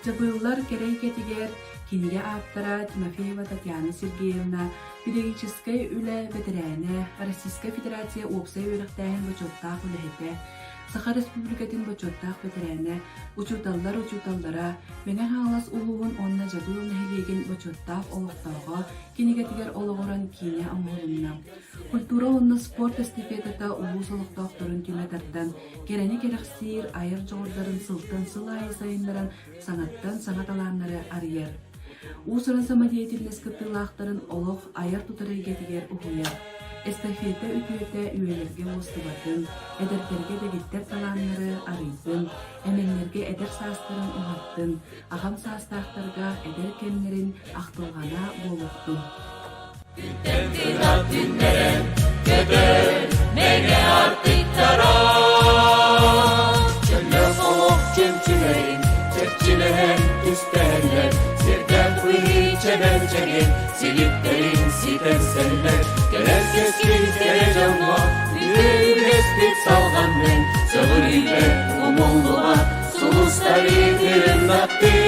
Забыллар керей-кетигер кинеге аттара Тимофеева Татьяна Сергеевна, педагогическая үлі ветераны, Российская Федерация опсай өріқтайын бачоттақ үліхеті, Саха Республикатын бачоттақ ветераны, учуталлара, менен хағалас улуғын онна жабыл нәхелеген бачоттақ олықтауға, кинегетигер олығыран кине амғылынна. Культура онна спорт эстафетата улус олықтауқтарын түметардан, керені керексир айыр жоғырдарын сылтын сыл айы сайындарын саңаттан саңат аланлары арьер. Усыран самадиетилнес кыттылақтарын олық айыр тұтары егетігер ұғыяр. Эстафета үкіеті үйелерге остыбатын, әдертерге дегеттер таланлары арыйтын, әменлерге әдер састырын ұғаттын, ағам састақтарға әдер кемлерін ақтылғана болуқтын. Mene artık taraf Çölle soğuk cümçülerin Çepçilerin üstlerler Sirden kıyı çeben çekin Siliplerin siten senler Gelen keskin gele canma Bir kestik salgan ben Sağır ile umulluğa Sulusları dirin attı